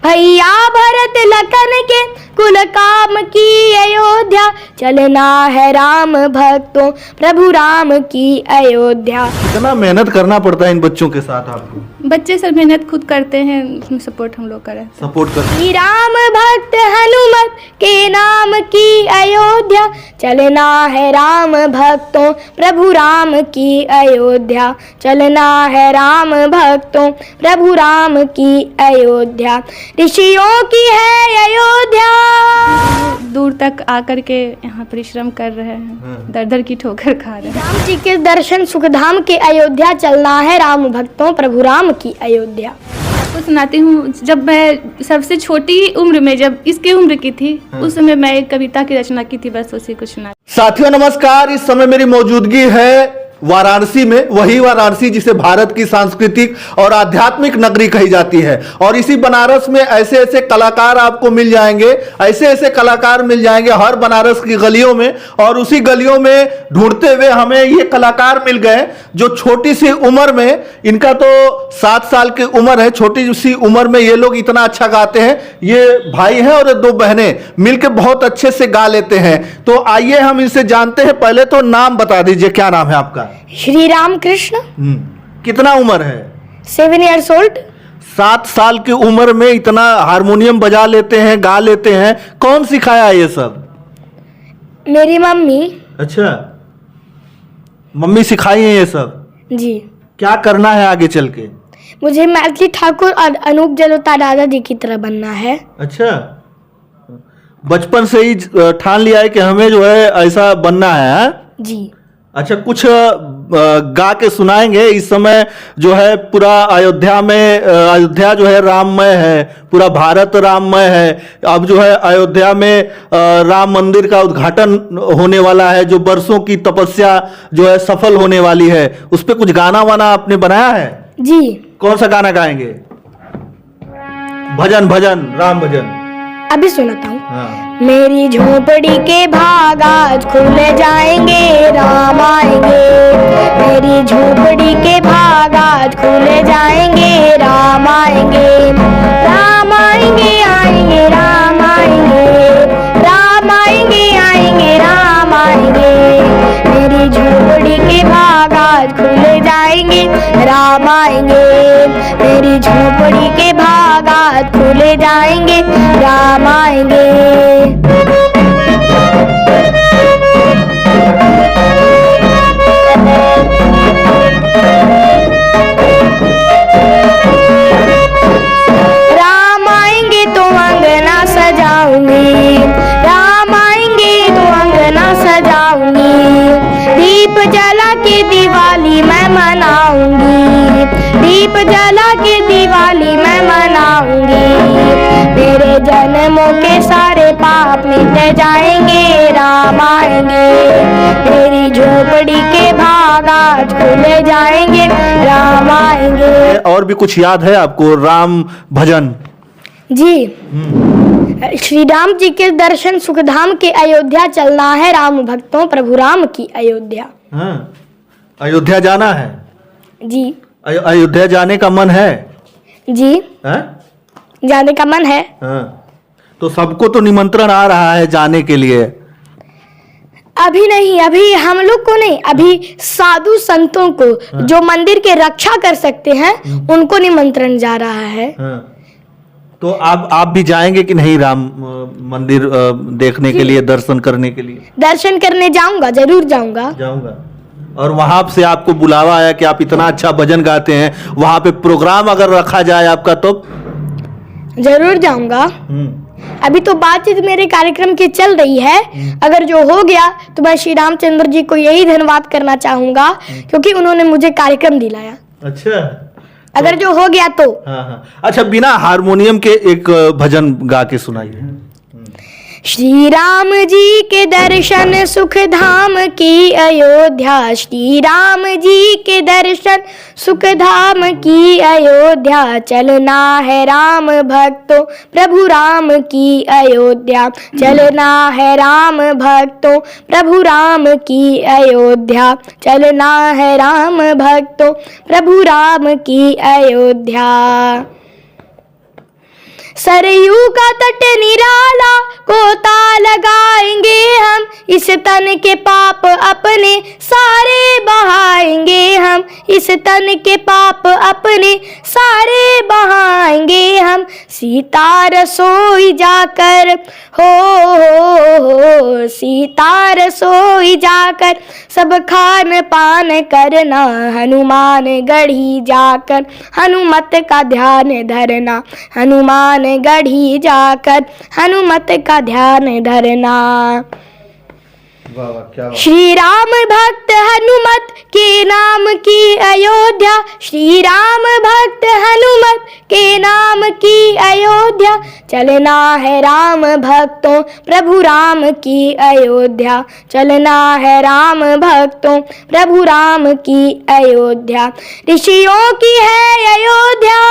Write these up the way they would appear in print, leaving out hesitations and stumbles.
भैया भरत लखन के कुल काम की अयोध्या, चलना है राम भक्तों प्रभु राम की अयोध्या। कितना मेहनत करना पड़ता है इन बच्चों के साथ आपको? बच्चे सब मेहनत खुद करते हैं, उसमें सपोर्ट हम लोग करें। सपोर्ट कर। श्री राम भक्त हनुमत के नाम की अयोध्या, चलना है राम भक्तों प्रभु राम की अयोध्या, चलना है राम भक्तों प्रभु राम की अयोध्या। ऋषियों की है अयोध्या, दूर तक आकर के यहाँ परिश्रम कर रहे हैं, दर दर की ठोकर खा रहे हैं। राम जी के दर्शन सुखधाम के अयोध्या, चलना है राम भक्तों प्रभु राम की अयोध्या। आपको सुनाती हूँ, जब मैं सबसे छोटी उम्र में, जब इसके उम्र की थी, उस समय मैं एक कविता की रचना की थी, बस उसी को सुना। साथियों नमस्कार, इस समय मेरी मौजूदगी है वाराणसी में, वही वाराणसी जिसे भारत की सांस्कृतिक और आध्यात्मिक नगरी कही जाती है। और इसी बनारस में ऐसे ऐसे कलाकार आपको मिल जाएंगे, ऐसे ऐसे कलाकार मिल जाएंगे हर बनारस की गलियों में। और उसी गलियों में ढूंढते हुए हमें ये कलाकार मिल गए जो छोटी सी उम्र में, इनका तो 7 साल की उम्र है, छोटी सी उम्र में ये लोग इतना अच्छा गाते हैं। ये भाई हैं और 2 बहनें मिलकर बहुत अच्छे से गा लेते हैं। तो आइए हम इनसे जानते हैं। पहले तो नाम बता दीजिए, क्या नाम है आपका? श्री राम कृष्ण। कितना उम्र है? 7 years old। 7 साल की उम्र में इतना हारमोनियम बजा लेते हैं, गा लेते हैं। कौन सिखाया ये सब? मेरी मम्मी। अच्छा, मम्मी सिखाई है ये सब? जी। क्या करना है आगे चल के? मुझे मैथिली ठाकुर और अनूप जलोटा दादा जी की तरह बनना है। अच्छा, बचपन से ही ठान लिया है कि हमें जो है ऐसा बनना है, हा? जी। अच्छा, कुछ गा के सुनाएंगे। इस समय जो है पूरा अयोध्या में, अयोध्या जो है राममय है, पूरा भारत राममय है। अब जो है अयोध्या में राम मंदिर का उद्घाटन होने वाला है, जो बरसों की तपस्या जो है सफल होने वाली है। उस पर कुछ गाना वाना आपने बनाया है? जी। कौन सा गाना गाएंगे? भजन, भजन, राम भजन। अभी सुनाता हूँ। हाँ। मेरी झोपड़ी के भाग आज खुल जाएंगे, राम आएंगे। मेरी झोपड़ी के भाग आज खुल जाएंगे, राम आएंगे। राम आएंगे, आएंगे, राम आएंगे। राम आएंगे, आएंगे, राम आएंगे। मेरी झोपड़ी के भाग आज खुल जाएंगे, राम आएंगे। मेरी झोपड़ी के भाग आज खुल जाएंगे, राम आएंगे। राम आएंगे तो अंगना सजाऊंगी, राम आएंगे तो अंगना सजाऊंगी। दीप जला के दिवाली मैं मनाऊंगी, दीप जला के दिवाली मैं मनाऊंगी। मेरे जन्मों के सारे पाप मिट जाएंगे, राम आएंगे। मेरी झोपड़ी के भाग आज खुल जाएंगे, राम आएंगे। और भी कुछ याद है आपको राम भजन? जी। श्री राम जी के दर्शन सुखधाम के अयोध्या, चलना है राम भक्तों प्रभु राम की अयोध्या। हाँ, अयोध्या जाना है? जी। अयोध्या जाने का मन है? जी। हाँ? जाने का मन है। हाँ। तो सबको तो निमंत्रण आ रहा है जाने के लिए? अभी नहीं, अभी हम लोग को नहीं, अभी साधु संतों को, जो मंदिर के रक्षा कर सकते हैं, उनको निमंत्रण जा रहा है। हाँ। तो आप भी जाएंगे कि नहीं राम मंदिर देखने के लिए, दर्शन करने के लिए? दर्शन करने जाऊंगा, जरूर जाऊंगा। जाऊंगा। और वहां से आपको बुलावा आया कि आप इतना अच्छा भजन गाते हैं, वहां पे प्रोग्राम अगर रखा जाए आपका तो? जरूर जाऊंगा। अभी तो बातचीत मेरे कार्यक्रम की चल रही है। अगर जो हो गया तो मैं श्री रामचंद्र जी को यही धन्यवाद करना चाहूंगा, क्योंकि उन्होंने मुझे कार्यक्रम दिलाया। अच्छा, अगर जो हो गया तो। हाँ हाँ। अच्छा, बिना हारमोनियम के एक भजन गा के सुनाइए। श्री राम जी के दर्शन सुख धाम की अयोध्या, श्री राम जी के दर्शन सुख धाम की अयोध्या, चलना है राम भक्तों प्रभु राम की अयोध्या, चलना है राम भक्तों प्रभु राम की अयोध्या, चलना है राम भक्तों प्रभु राम की अयोध्या। सरयू का तट निराला गोता लगाएंगे हम, इस तन के पाप अपने सारे बहाएंगे हम, इस तन के पाप अपने सारे बहाएंगे हम। सीता रसोई जाकर हो सीता रसोई जाकर सब खान पान करना, हनुमान गढ़ी जाकर हनुमत का ध्यान धरना, हनुमान गढ़ी जाकर हनुमत का ध्यान धरना। वाह वाह, क्या बात। श्री राम भक्त हनुमत के नाम की अयोध्या, श्री राम भक्त हनुमत के नाम की अयोध्या, चलना है राम भक्तों प्रभु राम की अयोध्या, चलना है राम भक्तों प्रभु राम की अयोध्या। ऋषियों की है अयोध्या,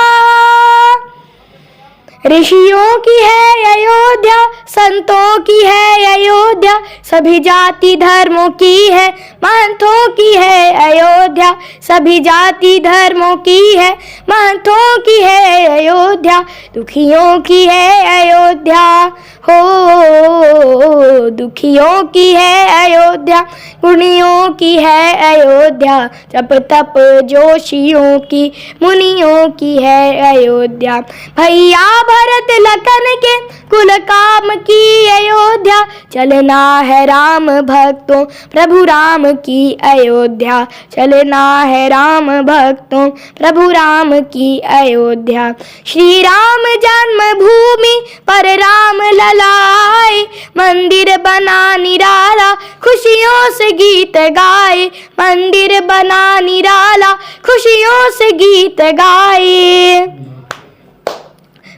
ऋषियों की है अयोध्या, संतों की है अयोध्या, सभी जाति धर्मों की है, महंतों की है अयोध्या, सभी जाति धर्मों की है, महंतों की है अयोध्या। दुखियों की है अयोध्या हो दुखियों की है अयोध्या, गुणियों की है अयोध्या, जप तप जोशियों की मुनियों की है अयोध्या। भैया भरत लखन के कुल काम की अयोध्या, चलना है राम भक्तों प्रभु राम की अयोध्या, चलना है राम भक्तों प्रभु राम की अयोध्या। श्री राम जन्मभूमि पर राम ललाए, मंदिर बना निराला खुशियों से गीत गाए, मंदिर बना निराला खुशियों से गीत गाए।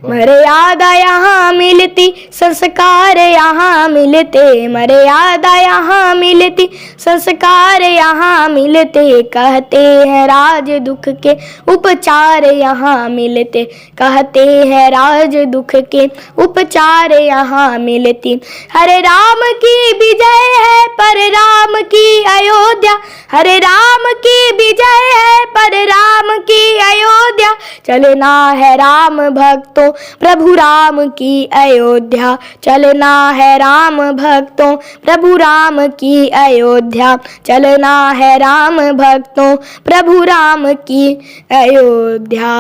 मर्यादा यहाँ मिलती संस्कार यहाँ मिलते, मर्यादा यहाँ मिलती संस्कार यहाँ मिलते, कहते हैं राज दुख के उपचार यहाँ मिलते, कहते हैं राज दुख के उपचार यहाँ मिलती। हरे राम की विजय है पर राम की अयोध्या, हरे राम की विजय है पर राम की अयोध्या, चलना है राम भक्तों प्रभु राम की अयोध्या, चलना है राम भक्तों प्रभु राम की अयोध्या, चलना है राम भक्तों प्रभु राम की अयोध्या।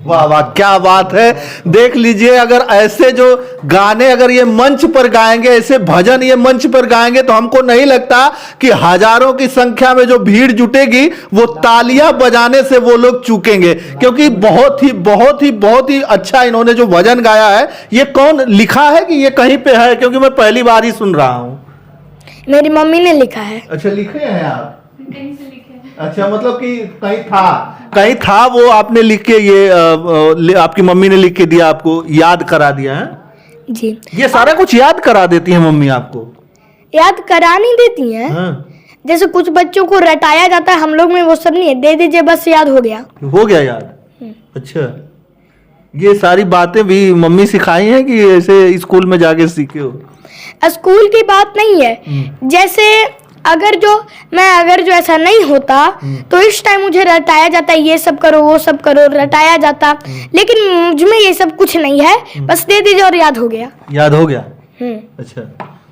वाह वाह, क्या बात है। देख लीजिए, अगर ऐसे जो गाने अगर ये मंच पर गाएंगे, ऐसे भजन ये मंच पर गाएंगे, तो हमको नहीं लगता कि हजारों की संख्या में जो भीड़ जुटेगी वो तालियां बजाने से वो लोग चूकेंगे, क्योंकि बहुत ही अच्छा इन्होंने जो भजन गाया है। ये कौन लिखा है कि ये कहीं पे है? क्योंकि मैं पहली बार ही सुन रहा हूँ। मेरी मम्मी ने लिखा है। अच्छा, लिखे हैं आप? कहीं से लिखे हैं। अच्छा, मतलब कि कहीं था वो आपने लिख के ये आपकी मम्मी ने लिख के दिया, आपको याद करा दिया है? जी। ये सारा कुछ याद करा देती है मम्मी आपको? याद करा नहीं देती हैं। हाँ। जैसे कुछ बच्चों को रटाया जाता है, हम लोग में वो सब नहीं है, दे दीजिए बस याद हो गया। हो गया याद? अच्छा, ये सारी बातें भी मम्मी सिखाई हैं कि ऐसे स्कूल में जाके सीखे हो? स्कूल की बात नहीं है, जैसे अगर जो ऐसा नहीं होता तो इस टाइम मुझे रटाया जाता, ये सब करो वो सब करो, रटाया जाता, लेकिन मुझमें ये सब कुछ नहीं है, बस दे दीजिए और याद हो गया। याद हो गया?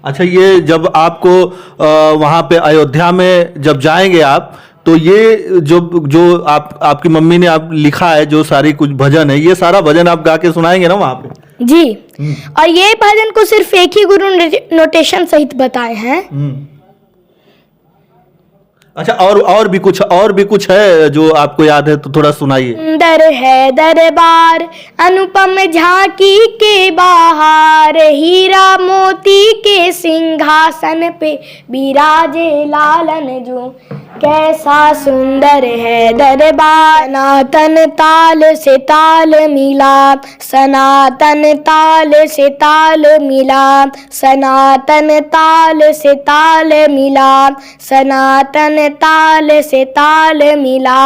अच्छा, ये जब आपको वहां पे अयोध्या में जब जाएंगे आप, तो ये जो आपकी मम्मी ने आप लिखा है, जो सारी कुछ भजन है, ये सारा भजन आप गा के सुनाएंगे ना वहां पे? जी। और ये भजन को सिर्फ एक ही गुरु नोटेशन सहित बताए हैं। अच्छा, और भी कुछ है जो आपको याद है, तो थोड़ा सुनाइए। सुंदर है दरबार अनुपम झांकी के बाहर, हीरा मोती के सिंहासन पे बिराजे लालन जो, कैसा सुंदर है दरबार। सनातन ताल से ताल मिला, सनातन ताल से ताल मिला, सनातन ताल से ताल मिला, सनातन ताल से ताल मिला।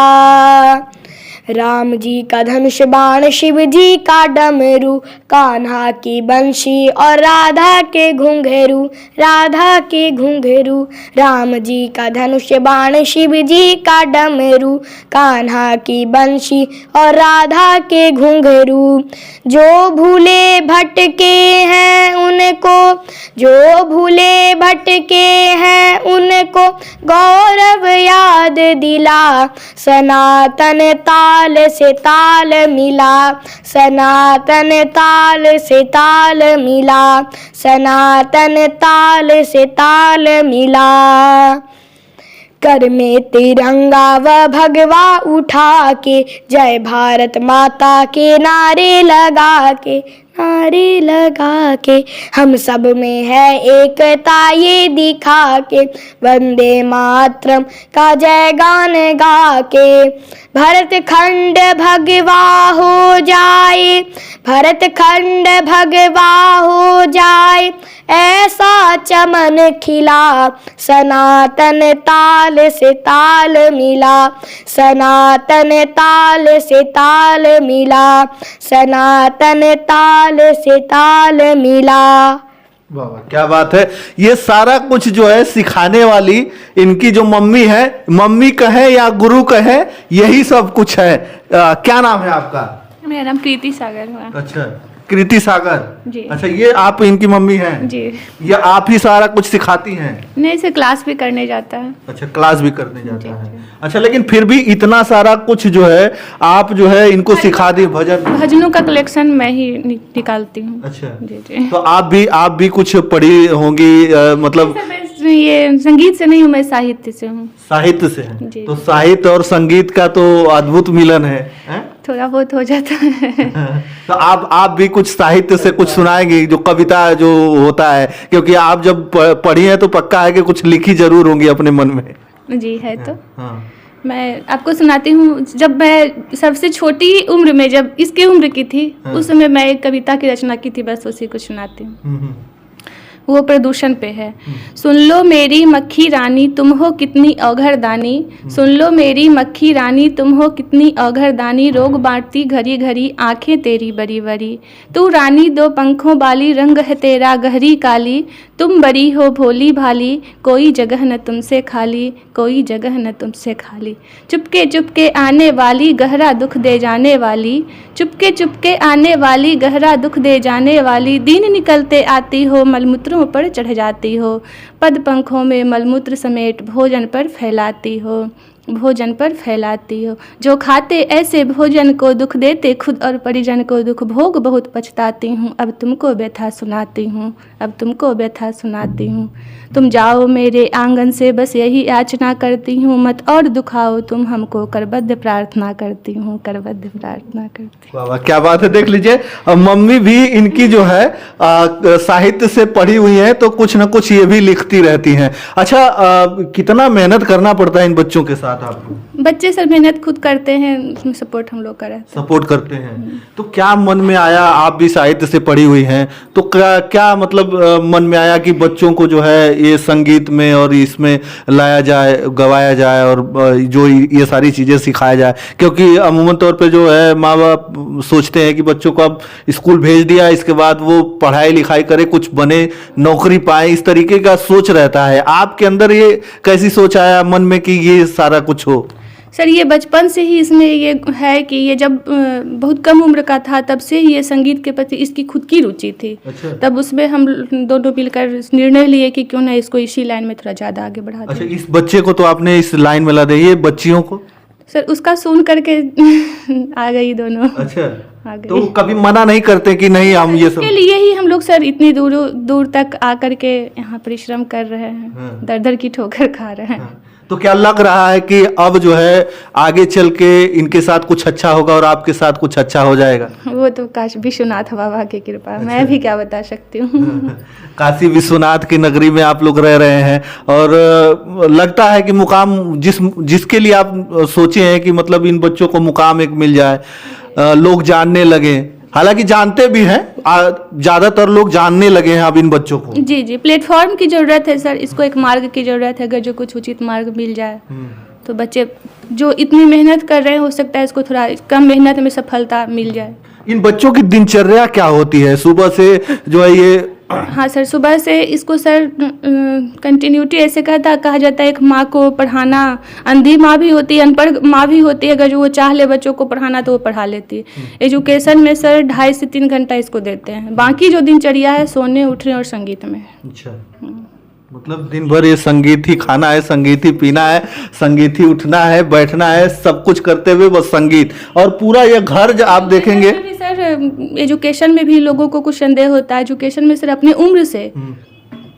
राम जी का धनुष बाण, शिव जी का डमरू, कान्हा की बंशी और राधा के घुंघरू, राधा के घुंघरू। राम जी का धनुष बाण, शिव जी का डमरू, कान्हा की बंशी और राधा के घुंघरू। जो भूले भटके हैं उनको, जो भूले भटके हैं उनको गौरव याद दिला, सनातन ताल से ताल मिला, सनातन ताल से ताल मिला, सनातन ताल से ताल मिला। कर में तिरंगा व भगवा उठा के, जय भारत माता के नारे लगा के, नारे लगा के, हम सब में है एकता ये दिखा के, वंदे मातरम का जय गान गा के। भरत खंड भगवा हो जाए, भरत खंड भगवा हो जाए, ऐसा चमन खिला, सनातन ताल से ताल मिला, सनातन ताल से ताल मिला, सनातन ताल से ताल मिला। वाह वाह, क्या बात है। ये सारा कुछ जो है सिखाने वाली इनकी जो मम्मी है, मम्मी कहे या गुरु कहे, यही सब कुछ है। क्या नाम है आपका? मेरा नाम कृति सागर हुआ। अच्छा, कृति सागर जी। अच्छा, ये आप इनकी मम्मी हैं? जी। ये आप ही सारा कुछ सिखाती हैं? नहीं, से क्लास भी करने जाता है। अच्छा, क्लास भी करने जाता जी, है। जी। अच्छा, लेकिन फिर भी इतना सारा कुछ जो है आप जो है इनको सिखा दी, भजन भजनों का कलेक्शन मैं ही निकालती हूँ। अच्छा, जी जी। तो आप भी कुछ पढ़ी होंगी, मतलब ये संगीत से नहीं हूँ, मैं साहित्य से हूँ। साहित्य से है? जी। तो साहित्य और संगीत का तो अद्भुत मिलन है? थोड़ा बहुत हो जाता है। तो आप भी कुछ साहित्य से कुछ सुनाएंगी, जो कविता जो होता है, क्योंकि आप जब पढ़ी हैं तो पक्का है कि कुछ लिखी जरूर होंगी अपने मन में। जी है तो। हाँ। मैं आपको सुनाती हूँ। जब मैं सबसे छोटी उम्र में, जब इसकी उम्र की थी, उस समय मैं एक कविता की रचना की थी, बस उसी को सुनाती हूँ। वो प्रदूषण पे है। सुन लो मेरी मक्खी रानी, तुम हो कितनी अघरदानी, सुन लो मेरी मक्खी रानी, तुम हो कितनी अघरदानी, रोग बांटती घड़ी घड़ी आंखें तेरी बड़ी बड़ी, तू रानी दो पंखों वाली, रंग है तेरा गहरी काली, तुम बड़ी हो भोली भाली, कोई जगह न तुमसे खाली, कोई जगह न तुमसे खाली, चुपके चुपके आने वाली, गहरा दुख दे जाने वाली, चुपके चुपके आने वाली, गहरा दुख दे जाने वाली, दिन निकलते आती हो, मलमूत्रों पर चढ़ जाती हो, पद पंखों में मलमूत्र समेट भोजन पर फैलाती हो, भोजन पर फैलाती हो, जो खाते ऐसे भोजन को दुख देते खुद और परिजन को दुख, भोग बहुत पछताती हूँ, अब तुमको व्यथा सुनाती हूँ, अब तुमको व्यथा सुनाती हूँ, तुम जाओ मेरे आंगन से, बस यही याचना करती हूँ, मत और दुखाओ तुम हमको, करबद्ध प्रार्थना करती हूँ, करबद्ध प्रार्थना करती हूँ। वाह वाह, क्या बात है। देख लीजिए, मम्मी भी इनकी जो है साहित्य से पढ़ी हुई है, तो कुछ ना कुछ ये भी लिखती रहती हैं। अच्छा, कितना मेहनत करना पड़ता है इन बच्चों के साथ आपको? बच्चे सब मेहनत खुद करते हैं, उसमें सपोर्ट हम लोग करें। सपोर्ट करते हैं। तो क्या मन में आया, आप भी साहित्य से पढ़ी हुई हैं, तो क्या मतलब मन में आया कि बच्चों को जो है ये संगीत में और इसमें लाया जाए, गवाया जाए, और जो ये सारी चीज़ें सिखाया जाए? क्योंकि अमूमन तौर पे जो है माँ बाप सोचते हैं कि बच्चों को अब स्कूल भेज दिया, इसके बाद वो पढ़ाई लिखाई करे, कुछ बने, नौकरी पाए, इस तरीके का सोच रहता है। आपके अंदर ये कैसी सोच आया मन में कि ये सारा कुछ हो? सर, ये बचपन से ही इसमें ये है कि ये जब बहुत कम उम्र का था, तब से ही ये संगीत के प्रति इसकी खुद की रुचि थी। अच्छा। तब उसमें हम दोनों मिलकर निर्णय लिए कि क्यों ना इसको इसी लाइन में थोड़ा ज़्यादा आगे बढ़ा दें। अच्छा, इस बच्चे को तो आपने इस लाइन में ला दिया, ये बच्चियों को? सर, उसका सुन करके आ गई दोनों। अच्छा, आ गई। तो कभी मना नहीं करते कि नहीं हम ये सब? इसके लिए ही हम लोग सर इतनी दूर दूर तक आकर के यहाँ परिश्रम कर रहे हैं, दर दर की ठोकर खा रहे हैं। तो क्या लग रहा है कि अब जो है आगे चल के इनके साथ कुछ अच्छा होगा और आपके साथ कुछ अच्छा हो जाएगा? वो तो काशी विश्वनाथ बाबा की कृपा, मैं भी क्या बता सकती हूँ। काशी विश्वनाथ की नगरी में आप लोग रह रहे हैं, और लगता है कि मुकाम जिसके लिए आप सोचे हैं कि मतलब इन बच्चों को मुकाम एक मिल जाए, लोग जानने लगे, हालांकि जानते भी हैं, ज़्यादातर लोग जानने लगे हैं अब इन बच्चों को। जी जी, प्लेटफॉर्म की ज़रूरत है सर, इसको एक मार्ग की ज़रूरत है। अगर जो कुछ उचित मार्ग मिल जाए तो बच्चे जो इतनी मेहनत कर रहे हैं, हो सकता है इसको थोड़ा कम मेहनत में सफलता मिल जाए। इन बच्चों की दिनचर्या क्या होती है सुबह से जो है ये? हाँ सर, सुबह से इसको सर कंटिन्यूटी ऐसे कहा जाता है, एक माँ को पढ़ाना, अंधी माँ भी होती है, अनपढ़ माँ भी होती है, अगर जो वो चाह ले बच्चों को पढ़ाना तो वो पढ़ा लेती है। एजुकेशन में सर 2.5 से 3 घंटा इसको देते हैं, बाकी जो दिनचर्या है सोने उठने और संगीत में। अच्छा, मतलब दिन भर ये संगीत ही खाना है, संगीत ही पीना है, संगीत ही उठना है, बैठना है, सब कुछ करते हुए बस संगीत। और पूरा ये घर आप देखेंगे सर, एजुकेशन में भी लोगों को कुछ संदेह होता है। एजुकेशन में सर अपने उम्र से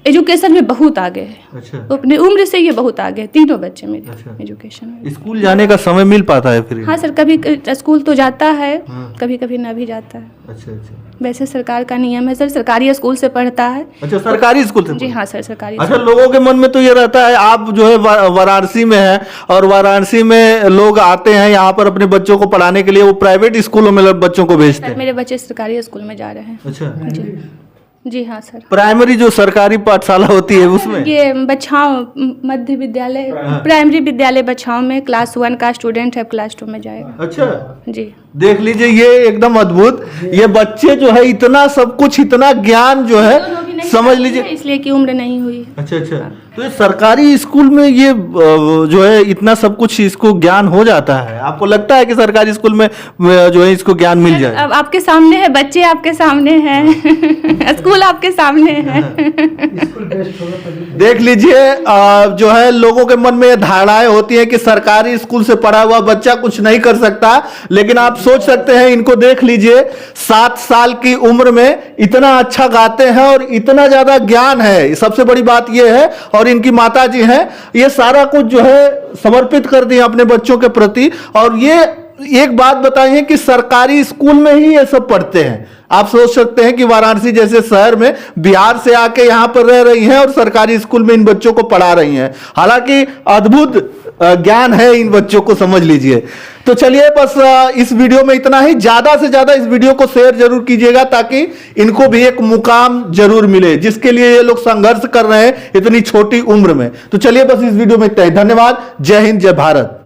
एजुकेशन में बहुत आगे है। अच्छा, तो अपनी उम्र से ये बहुत आगे है, तीनों बच्चे मेरे। अच्छा। एजुकेशन में स्कूल जाने का समय मिल पाता है फिर? हाँ सर, कभी स्कूल तो जाता है, कभी कभी ना भी जाता है। अच्छा अच्छा। वैसे सरकार का नियम है सर, सरकारी स्कूल से पढ़ता है। अच्छा, सरकारी स्कूल से? जी हाँ सर, सरकारी। अच्छा, लोगों के मन में तो ये रहता है, आप जो है वाराणसी में है और वाराणसी में लोग आते हैं यहाँ पर अपने बच्चों को पढ़ाने के लिए, वो प्राइवेट स्कूलों में बच्चों को भेजते हैं। मेरे बच्चे सरकारी स्कूल में जा रहे हैं। अच्छा जी हाँ सर। प्राइमरी जो सरकारी पाठशाला होती है उसमें? ये बछाव मध्य विद्यालय, प्राइमरी विद्यालय बछाव में क्लास 1 का स्टूडेंट है, क्लास 2 में जाएगा। अच्छा जी, देख लीजिए, ये एकदम अद्भुत। ये बच्चे जो है इतना सब कुछ, इतना ज्ञान जो है, समझ लीजिए, इसलिए कि उम्र नहीं हुई। अच्छा अच्छा। तो ये सरकारी स्कूल में ये जो है इतना सब कुछ इसको ज्ञान हो जाता है? आपको लगता है कि सरकारी स्कूल में जो है इसको ज्ञान मिल जाए? अब आपके सामने है, बच्चे आपके सामने हैं, स्कूल आपके सामने है। देख लीजिए, जो है लोगों के मन में ये धारणाएं होती है कि सरकारी स्कूल से पढ़ा हुआ बच्चा कुछ नहीं कर सकता, लेकिन आप सोच सकते हैं, इनको देख लीजिए, 7 साल की उम्र में इतना अच्छा गाते हैं और इतना ज्यादा ज्ञान है। सबसे बड़ी बात यह है, और इनकी माता जी हैं, ये सारा कुछ जो है समर्पित कर दिए अपने बच्चों के प्रति। और ये एक बात बताइए कि सरकारी स्कूल में ही ये सब पढ़ते हैं। आप सोच सकते हैं कि वाराणसी जैसे शहर में बिहार से आके यहाँ पर रह रही हैं और सरकारी स्कूल में इन बच्चों को पढ़ा रही हैं। हालांकि अद्भुत ज्ञान है इन बच्चों को, समझ लीजिए। तो चलिए, बस इस वीडियो में इतना ही। ज्यादा से ज्यादा इस वीडियो को शेयर जरूर कीजिएगा ताकि इनको भी एक मुकाम जरूर मिले जिसके लिए ये लोग संघर्ष कर रहे हैं इतनी छोटी उम्र में। तो चलिए, बस इस वीडियो में इतना ही। धन्यवाद। जय हिंद, जय भारत।